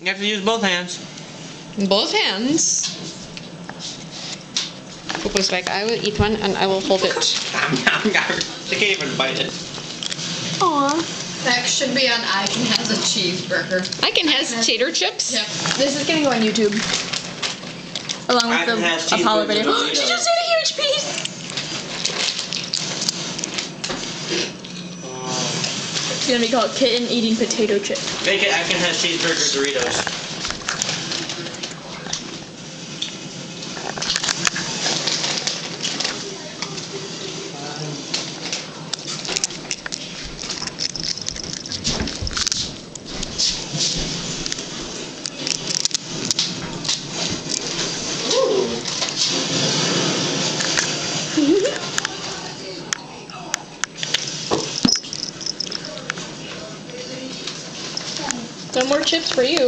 You have to use both hands. Both hands. Popo's like, I will eat one and I will hold it. I can't even bite it. Aww. That should be on Icon has a cheeseburger. Icon has tater chips? Yep. This is gonna go on YouTube. Along with the Apollo video. She just ate a huge piece! It's gonna be called Kitten Eating Potato Chip. Make it Icon has cheeseburger Doritos. No more chips for you.